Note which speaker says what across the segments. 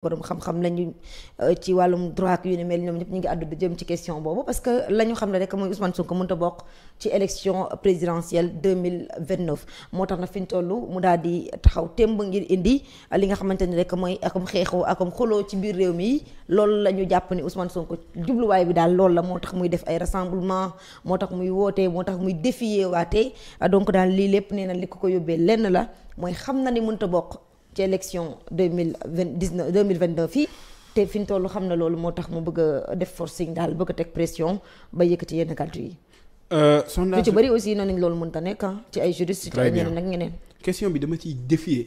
Speaker 1: borom xam-xam lañu ci wàllum droit yu ne mel ñoom ñëpp ñu ngi àddu di jëm ci question boobu parce que la ñu xam ne rek mooy Ousmane Sonko mënut a bokk ci élection présidentielle 2029 moo tax na fi ñu toll mu daal di taxaw temb ngir indi li nga xamante ni rek mooy akum xeexoo akum xuloo ci biir réew mi loolu la ñu jàpp ni Ousmane Sonko jubluwaay bi daal loolu la moo tax muy def ay rassemblement moo tax muy wootee moo tax muy défier waatee donc daal lii lépp nee na li ko yóbbee lenn la mooy xam na ni mënut a bokk ci élection 2029 fii te fi ñu toll xam na loolu moo tax mu bëgg a def forcing daal bëgg a teg pression ba yëkkati yenn kàddu yi. sondage ci bëri aussi noonu loolu mënut a nekk ci ay juristes. ci ay ñeneen ak ñeneen.
Speaker 2: question bi dama ciy défier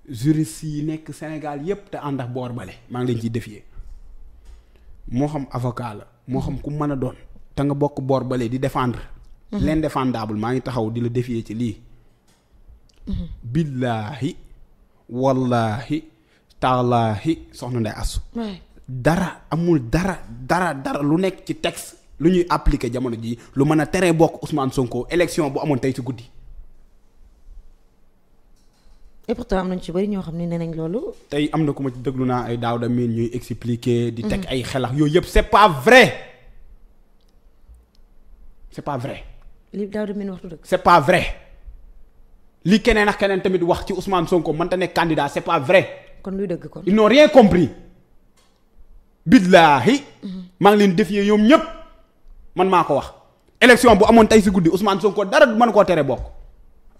Speaker 2: juristes yi nekk Sénégal yépp te ànd ak boor bale maa ngi leen ciy défier moo xam avocat la moo xam ku mën a doon te nga bokk boor bale di défendre. l'indéfendable maa ngi taxaw di la défier ci lii. billaahi wallahi taalaahi soxna Ndeye Astou dara amul dara lu nekk ci texte lu ñuy appliquer jamono ji lu mën a teree bokk Ousmane Sonko élection bu amoon tey ci guddi.
Speaker 1: et pourtant am nañ ci bari ñoo xam ne nee nañ loolu.
Speaker 2: tey am na ku ma ci déglu naa ay Daouda Mine ñuy expliquer. di teg ay xelax yooyu yëpp c'est pas vrai. c'est pas vrai.
Speaker 1: li Daouda Mine wax du dëgg.
Speaker 2: c'est pas vrai. li keneen ak keneen tamit wax ci Ousmane Sonko mënta nekk candidat c'est pas vrai.
Speaker 1: kon luy dëgg kon.
Speaker 2: ils n'ont rien compris. billaahi. maa ngi leen défier ñoom ñëpp man maa ko wax. élection bu amoon tey si guddi Ousmane Sonko dara du mën koo tere bokk.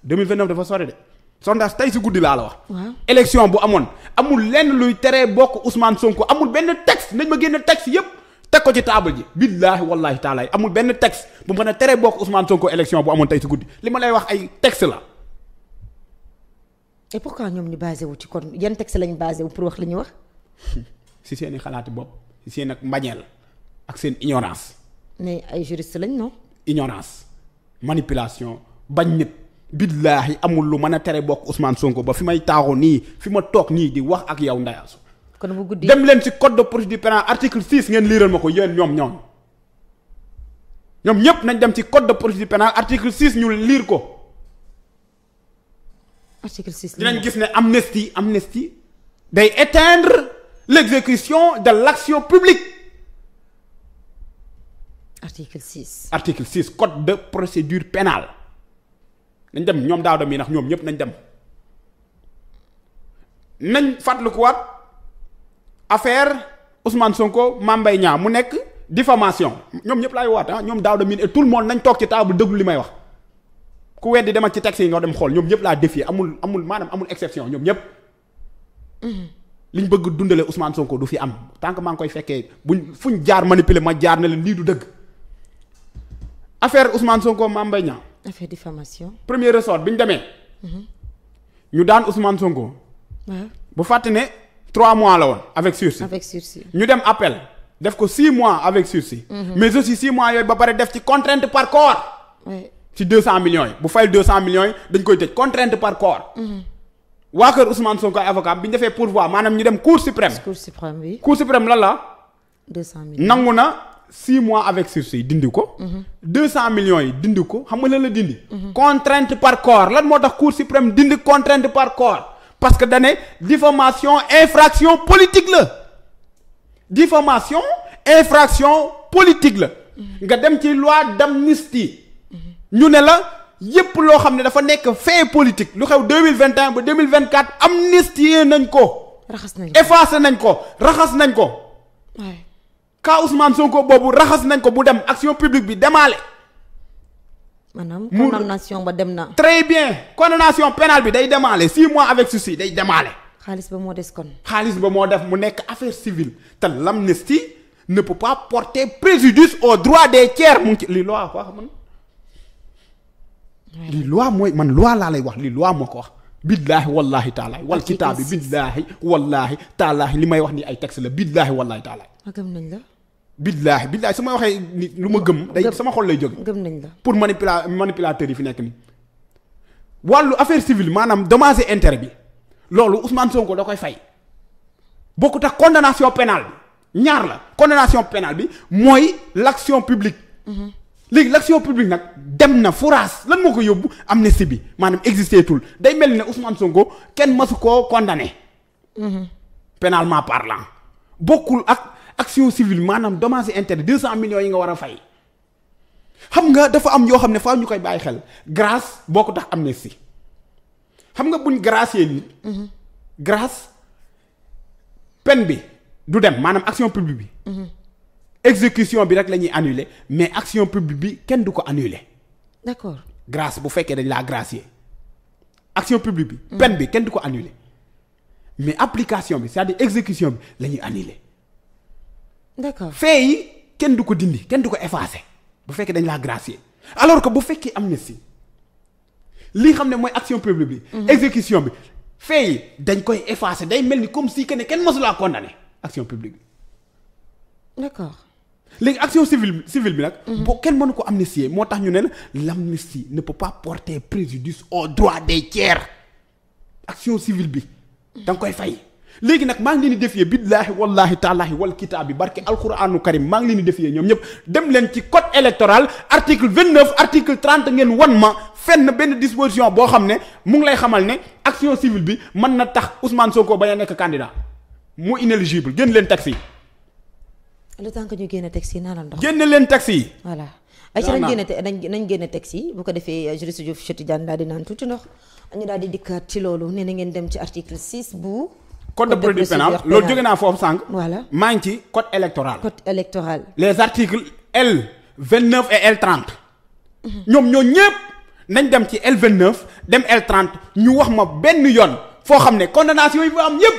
Speaker 2: 2029 dafa sori de sondage tey si guddi laa la wax.
Speaker 1: waaw
Speaker 2: élection bu amoon amul lenn luy teree bokk Ousmane Sonko amul benn texte nañ ma génn texte yëpp teg ko ci table ji. billaahi wallaahi taalaay amul benn texte bu mën a teree bokk Ousmane Sonko élection bu amoon tey si guddi li ma lay wax ay texte la.
Speaker 1: et pourquoi ñoom ñu basé wu ci kon yan texte lañu basé wu pour wax li ñu wax.
Speaker 2: si seen i xalaati bopp si seen ak mbañeel ak seen ignorance.
Speaker 1: mais ay juriste lañ non.
Speaker 2: ignorance manipulation bañ nit. billaahi amul lu mën a tere bokk Ousmane Sonko ba fi may taaxoo nii fi ma toog nii di wax ak yow Ndeye Astou.
Speaker 1: kon bu guddi
Speaker 2: dem leen ci code de procédure pénale article 6 ngeen liiral ma ko yéen ñoom ñëpp nañ dem ci code de procédure pénale article 6 ñu liir ko.
Speaker 1: article 6
Speaker 2: dinañ gis ne amnistie day éteindre l'exécution de l'action publique.
Speaker 1: article 6.
Speaker 2: article 6 code de procédure pénale nañ dem ñoom Daouda mi ndax ñoom ñëpp nañ dem nañ fàttalikuwaat affaire Ousmane Sonko Mame Mbaye Niang mu nekk diffamation ñoom ñëpp laay waat ñoom Daouda mi et tout le monde nañ toog ci table déglu li may wax. ku weddi demal ci texte yi nga dem xool ñoom ñëpp laa défier amul maanaam amul exception ñoom ñëpp. liñ bëgg dundale Ousmane Sonko du fi am tant que maa ngi koy fekkee fuñ jaar manipuler ma jaar na leen lii du dëgg. affaire Ousmane Sonko Mame Mbaye Niang.
Speaker 1: affaire diffamation.
Speaker 2: premier ressort bi ñu demee. ñu daan Ousmane Sonko.
Speaker 1: waaw
Speaker 2: bu fàtte ne 3 mois la woon avec sursis.
Speaker 1: avec sursis.
Speaker 2: ñu dem appel def ko 6 mois avec sursis. mais aussi 6 mois yooyu ba pare def ci contrainte par corps. ci 200 millions yi bu fayal 200 millions yi dañ koy tëj contrainte par corps. waa kër Ousmane Sonko ay avocat bi ñu defee pourvoi maanaam ñu dem cour suprême.
Speaker 1: cour suprême bi.
Speaker 2: cour suprême lan la.
Speaker 1: 200 millions
Speaker 2: nangu na 6 mois avec sursis dindi ko. 200 millions yi dindi ko xam nga lan la dindi. contrainte par corps lan moo tax cour suprême dindi contrainte par corps parce que dane diffamation infraction politique la. diffamation infraction politique la. nga dem ci loi d'amnistie. ñu ne la yépp loo xam ne dafa nekk fait politique lu xew 2021 ba 2024 amnistié nañ ko.
Speaker 1: raxas nañ ko
Speaker 2: effacé nañ ko raxas nañ ko.
Speaker 1: waay
Speaker 2: ka Ousmane Sonko boobu raxas nañ ko bu dem action publique bi demaale.
Speaker 1: maanaam condamnation ba dem na.
Speaker 2: très bien condamnation pénale bi day demaale 6 mois avec sursis day demaale.
Speaker 1: xaalis ba moo des kon.
Speaker 2: xaalis ba moo def mu nekk affaire civile te l'amnistie ne peut pas porter préjudice aux droits des tiers mu ngi ci li loi quoi xam lii loi mooy man loi laa lay wax lii loi moo ko wax billaahi wallaahi taalaay wal kitaabi billaahi wallaahi taalaay li may wax ni ay texte la billaahi wallaahi taalaay.
Speaker 1: gëm nañ la.
Speaker 2: billaahi su ma waxee ni lu ma gëm. day sama xol lay jóge.
Speaker 1: gëm nañ la
Speaker 2: pour manipulateurs yi fi nekk nii. wàllu affaire civile maanaam dommage et intérêt bi loolu Ousmane Sonko da koy fay bokkut ak condamnation pénale bi ñaar la condamnation pénale bi mooy l'action publique. léegi l'action publique nag dem na furaas lan moo ko yóbbu amnistie bi maanaam existé tul day mel ni ne Ousmane Sonko kenn masu koo condamné. pénalement parlant bokkul ak action civile maanaam dommages et intérêts 200 millions yi nga war a fay. xam nga dafa am yoo xam ne faaw ñu koy bàyyi xel grâce boo ko tax amnistie xam nga buñ gracier nit. grâce peine bi du dem maanaam action publique bi. exécution bi rek la ñuy annuler mais action publique bi kenn du ko annuler.
Speaker 1: d'accord
Speaker 2: grâce bu fekkee dañ laa gracier action publique bi. peine bi kenn du ko annuler mais application bi c'est-à-dire exécution bi la ñuy annuler.
Speaker 1: d'accord
Speaker 2: fait yi kenn du ko dindi kenn du ko effacer. bu fekkee dañ laa gracier alors que bu fekkee amnistie li xam ne mooy action publique bi. exécution bi fait yi dañ koy effacer day mel ni comme si que ne kenn mësulaa condamné action publique bi.
Speaker 1: d'accord
Speaker 2: léegi action civile bi nag. boo kenn mënu ko amnistier moo tax ñu ne la l'amnistie ne peut pas porter préjudice aux droits des tiers action civile bi da nga koy fay. léegi nag maa ngi leen di défier billaahi wallaahi taalaahi wal kitaab bi barke alquraanu karim maa ngi leen di défier ñoom ñëpp dem leen ci code électoral article 29 article 30 ngeen wan ma fenn benn disposition boo xam ne mu ngi lay xamal ne action civile bi mën na tax Ousmane Sonko bañ a nekk candidat mu inéligible génn leen taxi yi.
Speaker 1: le temps que ñu génne taxi yi naanal ndox.
Speaker 2: génn leen taxi yi.
Speaker 1: voilà ay ci nañ génne taxi yi bu ko defee juriste Diouf Cheikh Tidiane daal di naan tuuti ndox ñu daal di dikkaat ci loolu nee na ngeen dem ci article 6 bu.
Speaker 2: code de procédure pénale loolu jóge naa foofu sànq.
Speaker 1: voilà
Speaker 2: maa ngi ci code électoral.
Speaker 1: code électoral.
Speaker 2: les articles L29 et L30. ñoom ñoo ñëpp nañ dem ci L29 dem L30 ñu wax ma benn yoon foo xam ne condamnation yi fa am yëpp.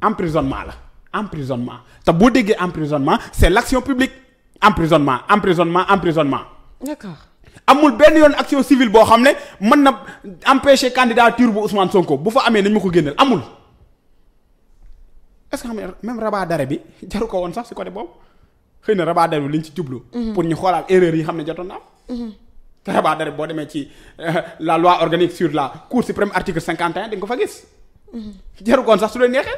Speaker 2: emprisonnement la emprisonnement te boo déggee emprisonnement c'est l'action publique emprisonnement.
Speaker 1: d'accord.
Speaker 2: amul benn yoon action civile boo xam ne mën na empêcher candidature bu Ousmane Sonko bu fa amee nañ ma ko génneel amul. est-ce que xam ne même rabat d'arrêt bi jaru ko woon sax ci côté boobu xëy na rabat d'arrêt bi liñ ci jublu. pour ñu xoolaat erreur yi xam ne jotoon na am. te rabat d'arrêt boo demee ci la loi organique sur la Cour suprême article 51 di nga ko fa gis. jaru ko woon sax su leen neexee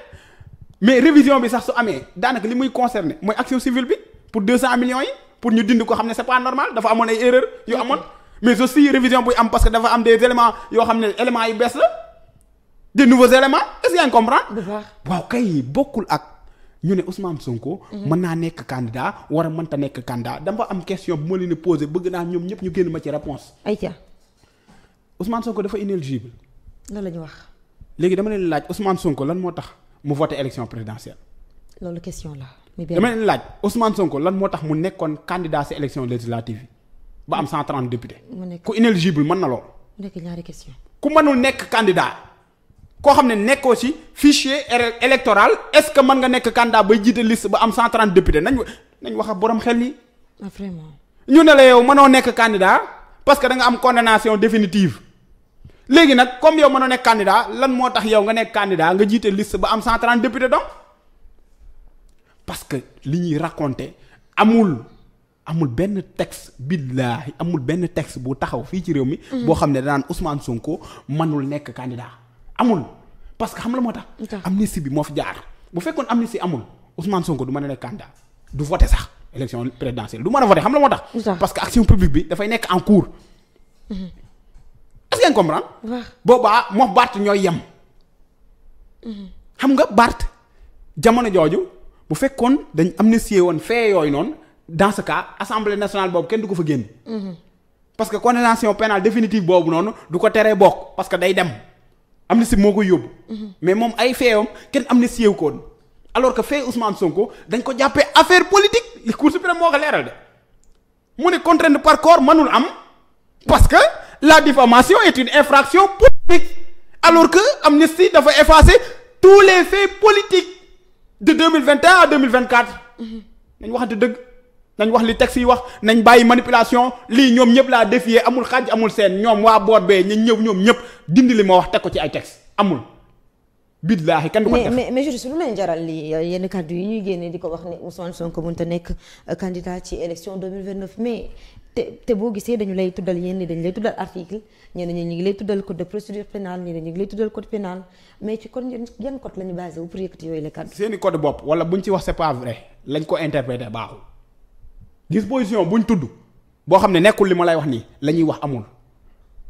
Speaker 2: mais révision bi sax su amee daanaka li muy concerner mooy action civile bi pour 200 millions yi pour ñu dindi ko xam ne c'est pas normal dafa amoon ay erreur yu amoon mais aussi révision buy am parce que dafa am des éléments yoo xam ne éléments yu bees la. de nouveaux éléments est-ce que yaa ngi comprendre. waaw kay bokkul ak ñu ne Ousmane Sonko. mën naa nekk candidat war a mënta nekk candidat dama am question bu ma leen posé bëgg naa ñoom ñëpp ñu génn ma ci réponse.
Speaker 1: ayca.
Speaker 2: Ousmane Sonko dafa inéligible.
Speaker 1: lan la ñu wax.
Speaker 2: léegi dama leen laaj Ousmane Sonko lan moo tax mu voté élection présidentielle.
Speaker 1: loolu question la.
Speaker 2: dama leen laaj Ousmane Sonko lan moo tax mu nekkoon candidat ci élection législative yi ba am 130 députés. ku inéligible mën na lool.
Speaker 1: mu nekk ñaari question.
Speaker 2: ku mënul nekk candidat. koo xam ne nekkoo ci fichier électoral est-ce que mën nga nekk candidat bay jiite liste ba am 130 députés nañ wax ak borom xel ni.
Speaker 1: vraiment.
Speaker 2: ñu ne la yow mënoo nekk candidat parce que da nga am condamnation définitive léegi nag comme yow mënoo nekk candidat lan moo tax yow nga nekk candidat nga jiite liste ba am 130 députés donc parce que li ñuy raconter amul benn texte billaahi amul benn texte bu taxaw fii ci réew mi. boo xam ne danaan Ousmane Sonko mënul nekk candidat. amul parce que xam la moo tax. amnistie bi moo fi jaar bu fekkoon amnistie amul Ousmane Sonko du mën a nekk candidat du voter sax élection présidentielle du mën a voter xam la moo tax. parce que action publique bi dafay nekk en cours. est-ce que ngeen comprendre. boobaa moo Barth ñooy yem. xam nga Barth jamono jooju bu fekkoon dañ amnistier woon fee yooyu noonu dans ce cas assemblée nationale boobu kenn du ko fa génn. parce que condamnation pénale définitive boobu noonu du ko teree bokk parce que day dem. amnistie moo koy yóbbu. mais moom ay feewam kenn amnistie wu ko woon alors que fee Ousmane Sonko dañ ko jàppee affaire politique li Cour suprême moo ko leeral de mu ne contrainte par corps mënul am parce que la diffamation est une infraction politique alors que amnistie dafa effacer tous les faits politiques de 2021 à 2024. nañ waxante dëgg nañ wax li texte yi wax nañ bàyyi manipulation lii ñoom ñëpp laa défier amul xaaj amul seen ñoom waa boor bee ñu ñëw ñoom ñëpp dindi li ma wax teg ko ci ay texte amul. billaahi kenn du ko def
Speaker 1: mais juriste lu leen jaral lii yenn kàddu yi ñuy génnee di ko wax ne Ousmane Sonko mënut a nekk candidat ci élection 2029 mais te boo gisee dañu lay tuddal yéen ni dañu lay tuddal article ñenn ñi ñu ngi lay tuddal code de procédure pénale ñenn ñu ngi lay tuddal code pénal mais ci kon yan code la ñu basé wu pour yëkkati yooyu la kàddu.
Speaker 2: seeni code bopp wala buñ ci wax c'est pas vrai lañ ko interpréter baaxul disposition buñ tudd boo xam ne nekkul li ma lay wax nii la ñuy wax amul.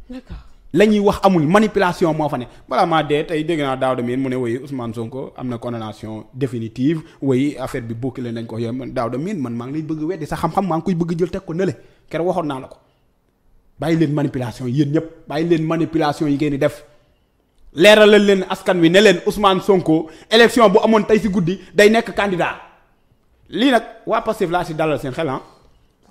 Speaker 1: d'accord
Speaker 2: la ñuy wax amul manipulation moo fa ne balaa maa dee tey dégg naa Daouda Mine mu ne woy Ousmane Sonko am na condamnation définitive woy affaire bi bouclé nañ ko yow Daouda Mine man maa ngi lay bëgg weddi sa xam-xam maa ngi koy bëgg jël teg ko nële keroog waxoon naa la ko bàyyi leen manipulation yéen ñëpp bàyyi leen manipulation yi ngeen di def leeralal leen askan wi ne leen Ousmane Sonko élection bu amoon tey si guddi day nekk candidat lii nag waa Pastef laa si dalal seen xel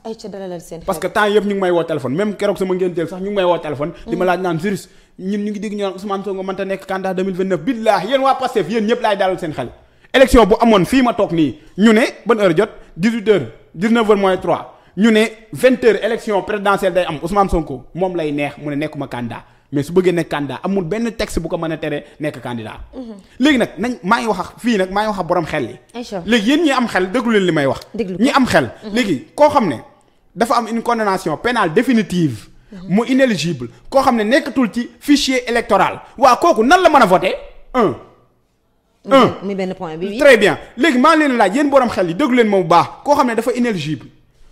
Speaker 1: ay ca dalalal seen xel
Speaker 2: parce que temps yëpp ñu ngi may woo téléphone même keroog sama ngénteel sax ñu ngi may woo téléphone. di ma laaj naan juriste ñun ñu ngi dégg ñu naan Ousmane Sonko mënta nekk candidat 2029 billaahi yéen waa Pastef yéen ñëpp laay dalal seen xel. élection bu amoon fii ma toog nii ñu ne ban heure jot 18h 19h moins 3 ñu ne 20h élection présidentielle day am Ousmane Sonko moom lay neex mu ne nekkuma candidat mais su bëggee nekk candidat amul benn texte bu ko mën a tere nekk candidat. léegi nag nañ maa ngi wax ak fii nag maa ngi wax ak borom xel yi. léegi yéen ñi am xel déglu leen li may wax. ñi am xel. léegi koo xam ne dafa am une condamnation pénale définitive. mu inéligible koo xam ne nekkatul ci fichier électoral waa kooku nan la mën a voter
Speaker 1: muy benn point bi.
Speaker 2: très bien léegi maa ngi leen laaj yéen borom xel yi déglu leen ma bu baax koo xam ne dafa inéligible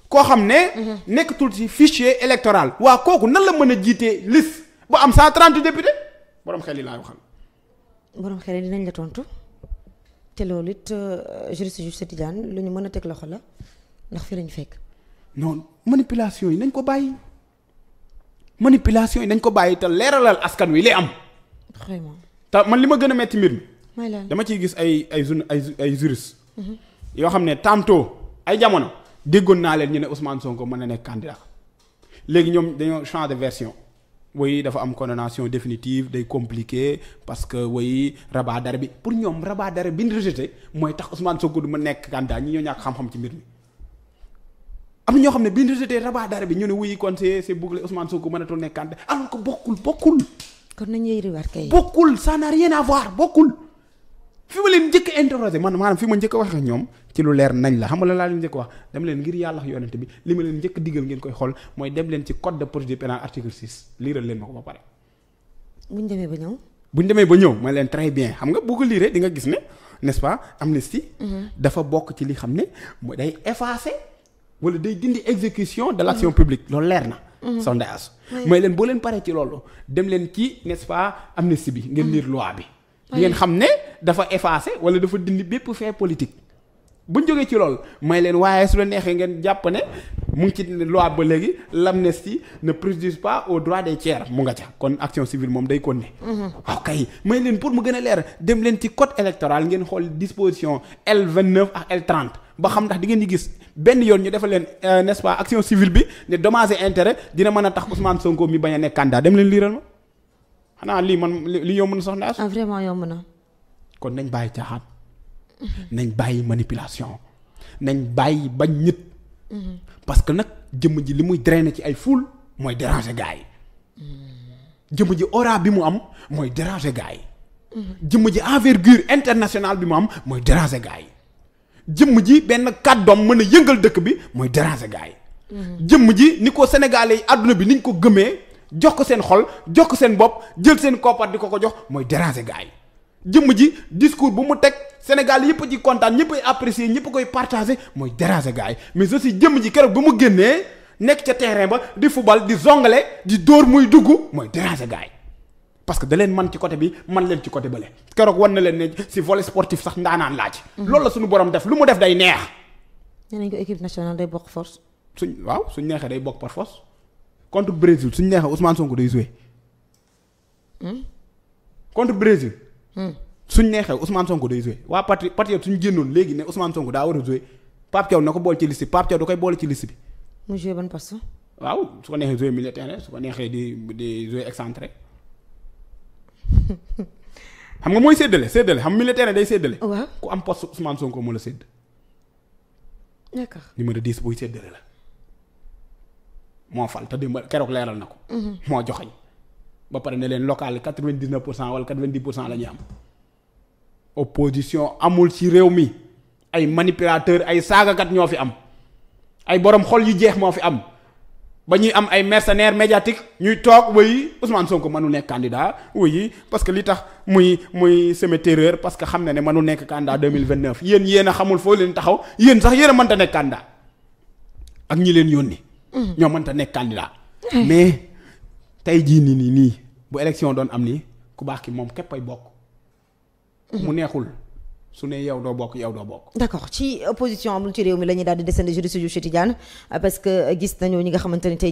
Speaker 2: koo xam ne. nekkatul ci fichier électoral waa kooku nan la mën a jiitee liste bu am 130 députés borom xel yi laay waxal.
Speaker 1: borom xel yi dinañ la tontu te loolu it juriste Justice Tidiane lu ñu mën a teg loxo la ndax fii lañu fekk. non
Speaker 2: manipulation yi nañ ko bàyyi manipulation yi nañ ko bàyyi te leeralal askan wi li am.
Speaker 1: vraiment
Speaker 2: te man li ma gën a metti mbir mi.
Speaker 1: dama
Speaker 2: ciy gis ay juriste yoo xam ne tantôt ay jamono déggoon naa leen ñu ne Ousmane Sonko mën na nekk candidat léegi ñoom dañoo changer version woy dafa am condamnation définitive day compliqué parce que woy rabat d'arrêt bi pour ñoom rabat d'arrêt bi ñu rejeté mooy tax Ousmane Sonko du ma nekk candidat ñi ñoo ñàkk xam-xam ci mbir mi. am na ñoo xam ne bi ñu rejeté rabat d'arrêt bi ñu ne wuyi kon c'est bouclé Ousmane Sonko mënatul nekk candidat alors que bokkul.
Speaker 1: kon nañu yëriwaat kay.
Speaker 2: bokkul ça n'a rien à voir bokkul. fi ma leen njëkk a interroger maanaam fi ma njëkk a wax ak ñoom ci lu leer nañ la xam nga la laa leen njëkk wax dem leen ngir yàlla ak yonent bi li ma leen njëkk a digal ngeen koy xool mooy dem leen ci code de procédure pénale article 6 liiral leen ma ko ba pare.
Speaker 1: buñ demee
Speaker 2: ba ñëw ma leen très bien xam nga boo ko liiree di nga gis ne n'est-ce pas amnistie. dafa bokk ci li xam ne mooy day effacer wala day dindi exécution de l'action publique loolu leer na. sondage mooy leen boo leen paree ci loolu dem leen ci n'est-ce pas amnistie bi ngeen lire loi bi. di ngeen xam ne dafa effacé wala dafa dindi bépp fait politique buñ jógee ci loolu may leen waaye su la neexee ngeen jàpp ne mu ngi ci loi ba léegi l'amnistie ne préjuge pas aux droits des tiers mu nga ca kon action civile moom day konne. waaw kay may leen pour mu gën a leer dem leen ci code électoral ngeen xool disposition L29 ak L30 ba xam ndax di ngeen di gis benn yoon ñu defal leen n'est-ce pas action civile bi ne dommages et intérêts dina mën a tax Ousmane Sonko mi bañ a nekk candidat dem leen liiral ma. xanaa lii man li yomb na soxna
Speaker 1: ah vraiment yomb na.
Speaker 2: kon nañ bàyyi caaxaan. nañ bàyyi manipulation. nañ bàyyi bañ nit. parce que nag jëmm ji li muy drainer ci ay foule mooy déranger gars yi. jëmm ji aura bi mu am mooy déranger gars yi. jëmm ji envergure internationale bi mu am mooy déranger gars yi. jëmm ji benn kàddoom mën a yëngal dëkk bi mooy déranger gars yi. jëmm ji ni ko Sénégalais yi àdduna bi niñ ko gëmee. jox ko seen xol jox ko seen bopp jël seen koppar di ko jox mooy déranger gars yi jëmm ji discours bu mu teg Sénégal yëpp ci kontaan ñëpp ay apprécier ñëpp koy partager mooy déranger gars yi mais aussi jëmm ji keroog ba mu génnee nekk ca terrain ba di football di zongale di dóor muy dugg mooy déranger gars yi parce que da leen man ci côté bi man leen ci côté bële keroog war na leen ne si volet sportif sax ndaanaan laaj. loolu la suñu borom def lu mu def day neex.
Speaker 1: nee nañ ko équipe nationale day bokk force.
Speaker 2: suñ neexee day bokk par force. contre Brésil suñu neexee Ousmane Sonko day joué. contre Brésil. suñ neexee Ousmane Sonko day joué waa Patriote suñu génnoon léegi ne Ousmane Sonko daa war a joué Pape Thiaw na ko boole ci liste bi Pape Thiaw da koy boole ci liste bi.
Speaker 1: mu joué ban poste.
Speaker 2: waaw su ko neexee joué milieu terrain su ko neexee di joué excentré. xam nga mooy séddale xam milieu terrain day séddale.
Speaker 1: waaw
Speaker 2: ku am poste Ousmane Sonko moo la sédd.
Speaker 1: d'accord
Speaker 2: numéro 10 buy séddale la. moo fal te dimbal keroog leeral na ko. moo joxañ ba pare ne leen local 99% wala 90% la ñuy am. opposition amul ci réew mi ay manipulateurs ay saagakat ñoo fi am ay borom xol yu jeex moo fi am ba ñuy am ay mercenaires médiatiques ñuy toog wuy Ousmane Sonko mënu nekk candidat wuy parce que li tax muy semer terreur parce que xam na ne mënu nekk candidat 2029 yéen a xamul foo leen taxaw yéen sax yéen a mënta nekk candidat ak ñi leen yónni. ñoo mënta nekk candidat mais tey jii nii bu élection doon am nii ku baax ki moom képp ay bokk. mu neexul su ne yow doo bokk yow doo bokk.
Speaker 1: d'accord ci opposition amul ci réew mi la ñuy daal di descendre judi suju Cheikh Tidiane parce que gis nañu ñi nga xamante ni tey